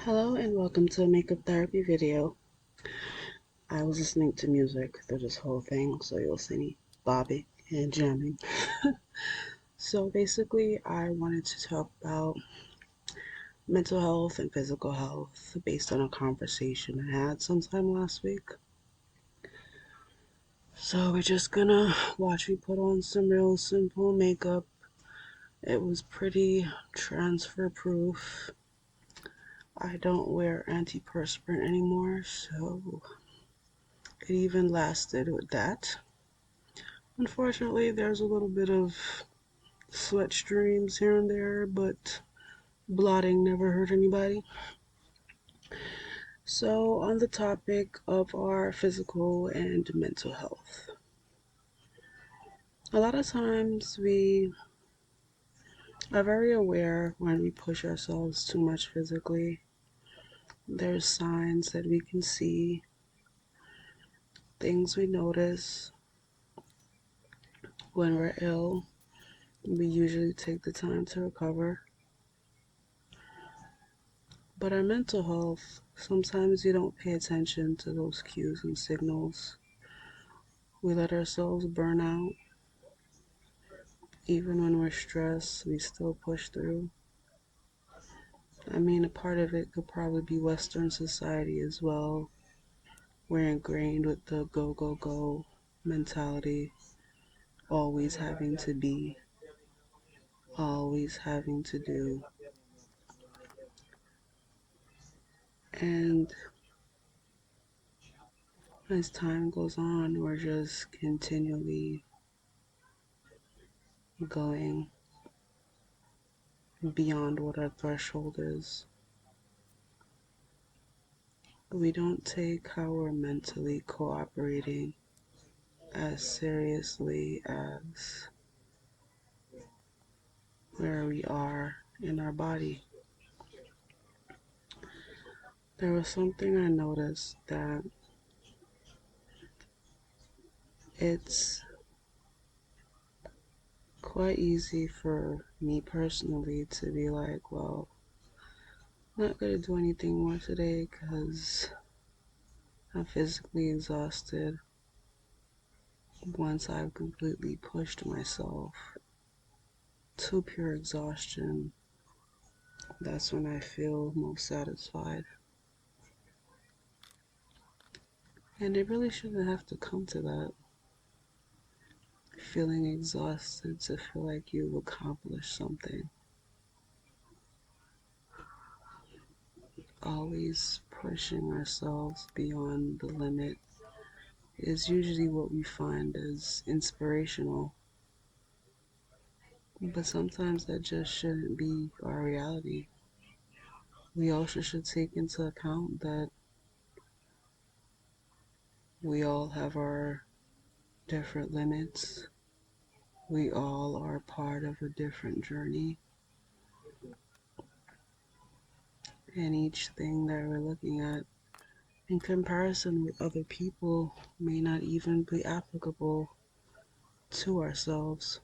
Hello and welcome to a makeup therapy video. I was listening to music through this whole thing, so you'll see me bobbing and jamming. So basically, I wanted to talk about mental health and physical health based on a conversation I had sometime last week. So we're just gonna watch me put on some real simple makeup. It was pretty transfer proof. I don't wear antiperspirant anymore, so it even lasted with that. Unfortunately, there's a little bit of sweat streams here and there, but blotting never hurt anybody. So, on the topic of our physical and mental health, a lot of times we are very aware when we push ourselves too much physically. There's signs that we can see, things we notice when we're ill. We usually take the time to recover. But our mental health, sometimes we don't pay attention to those cues and signals. We let ourselves burn out. Even when we're stressed, we still push through. I mean, a part of it could probably be Western society as well. We're ingrained with the go, go, go mentality, always having to be, always having to do. And as time goes on, we're just continually going beyond what our threshold is. We don't take how we're mentally cooperating as seriously as where we are in our body. There was something I noticed that it's quite easy for me personally to be like, well, I'm not going to do anything more today because I'm physically exhausted. Once I've completely pushed myself to pure exhaustion, that's when I feel most satisfied. And it really shouldn't have to come to that. Feeling exhausted to feel like you've accomplished something. Always pushing ourselves beyond the limit is usually what we find as inspirational. But sometimes that just shouldn't be our reality. We also should take into account that we all have our different limits. We all are part of a different journey. And each thing that we're looking at in comparison with other people may not even be applicable to ourselves.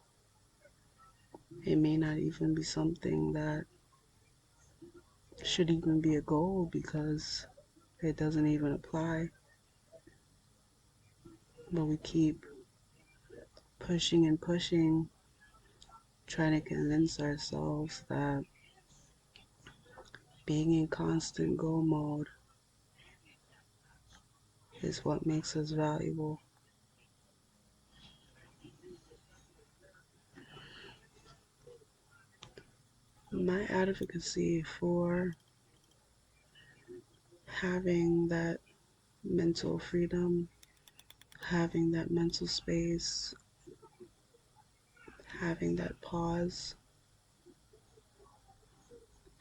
It may not even be something that should even be a goal because it doesn't even apply. But we keep pushing and pushing, trying to convince ourselves that being in constant go mode is what makes us valuable. My advocacy for having that mental freedom, having that mental space, having that pause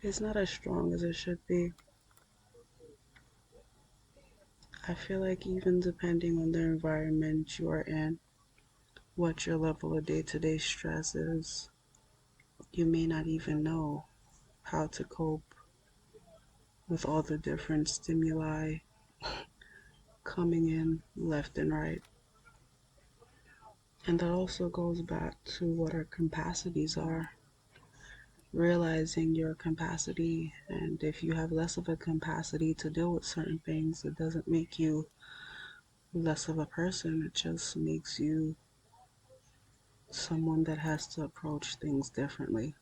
is not as strong as it should be. I feel like even depending on the environment you are in, what your level of day-to-day stress is, you may not even know how to cope with all the different stimuli coming in left and right. And that also goes back to what our capacities are. realizing your capacity, and if you have less of a capacity to deal with certain things, it doesn't make you less of a person. It just makes you someone that has to approach things differently.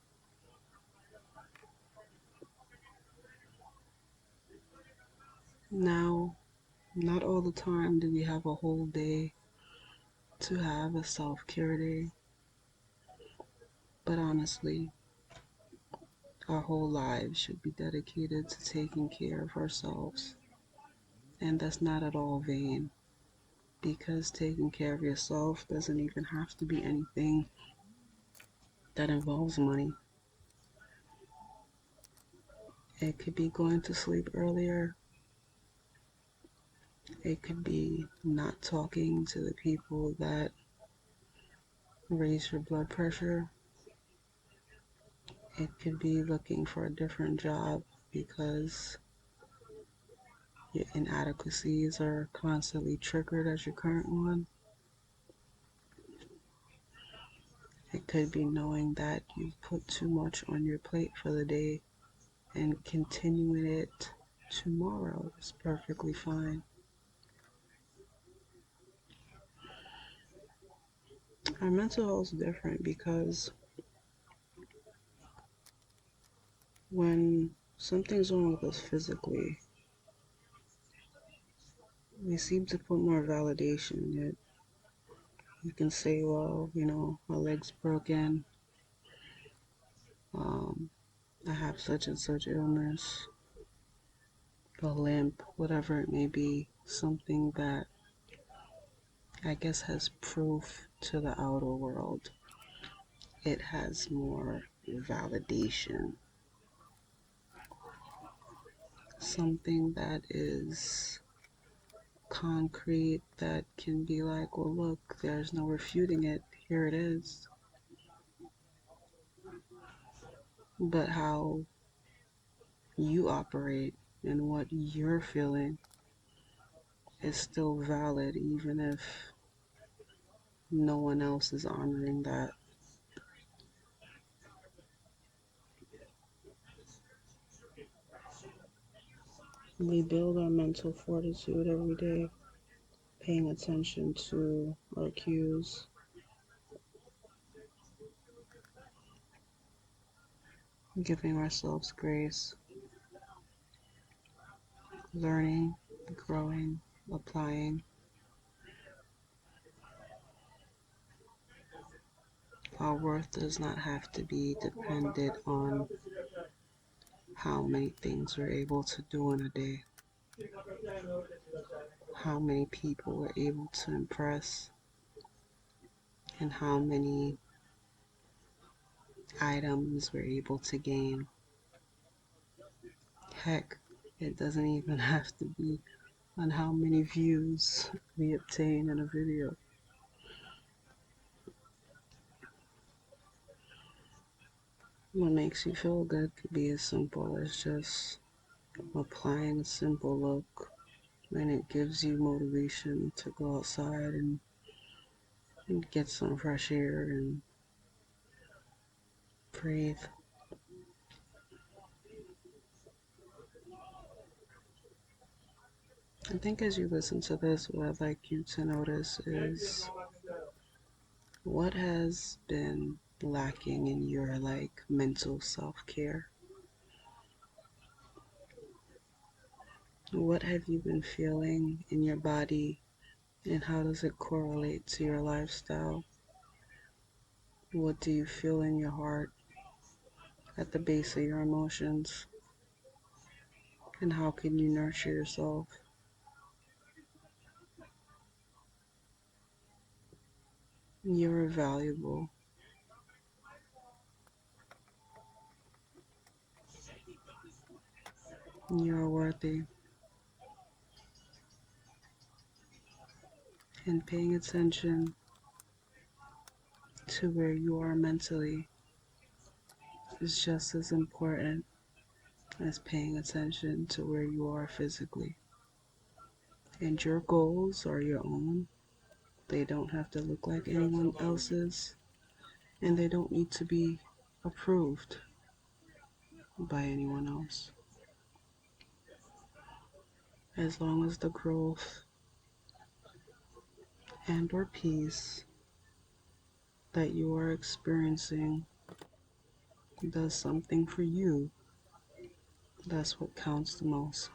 Now, not all the time do we have a whole day to have a self-care day, but honestly, our whole lives should be dedicated to taking care of ourselves. And that's not at all vain, because taking care of yourself doesn't even have to be anything that involves money. It could be going to sleep earlier. It could be not talking to the people that raise your blood pressure. It could be looking for a different job because your inadequacies are constantly triggered as your current one. It could be knowing that you've put too much on your plate for the day and continuing it tomorrow is perfectly fine. Our mental health is different because when something's wrong with us physically, we seem to put more validation in it. You can say, well, my leg's broken, um, I have such and such illness, a limp, whatever it may be, something that I guess has proof to the outer world. It has more validation. Something that is concrete that can be like, well, look, there's no refuting it. Here it is. But how you operate and what you're feeling is still valid, even if no one else is honoring that. We build our mental fortitude every day, paying attention to our cues, giving ourselves grace, learning, growing, applying. Our worth does not have to be dependent on how many things we're able to do in a day, how many people we're able to impress, and how many items we're able to gain. Heck, it doesn't even have to be on how many views we obtain in a video. What makes you feel good could be as simple as just applying a simple look, and it gives you motivation to go outside and get some fresh air and breathe. I think as you listen to this, what I'd like you to notice is what has been lacking in your mental self-care. What have you been feeling in your body, and how does it correlate to your lifestyle? What do you feel in your heart at the base of your emotions? And how can you nurture yourself? You're valuable. You're worthy. And paying attention to where you are mentally is just as important as paying attention to where you are physically. And your goals are your own. They don't have to look like anyone else's, and they don't need to be approved. by anyone else. As long as the growth and or peace that you are experiencing does something for you, that's what counts the most.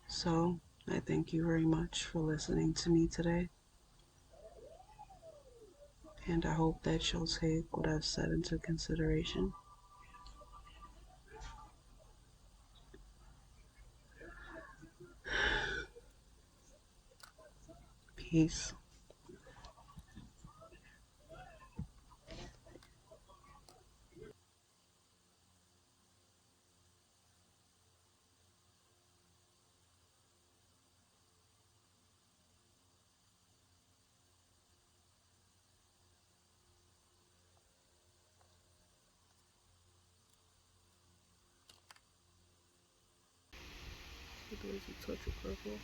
So, I thank you very much for listening to me today, and I hope that you'll take what I've said into consideration. Peace. There's a touch of purple.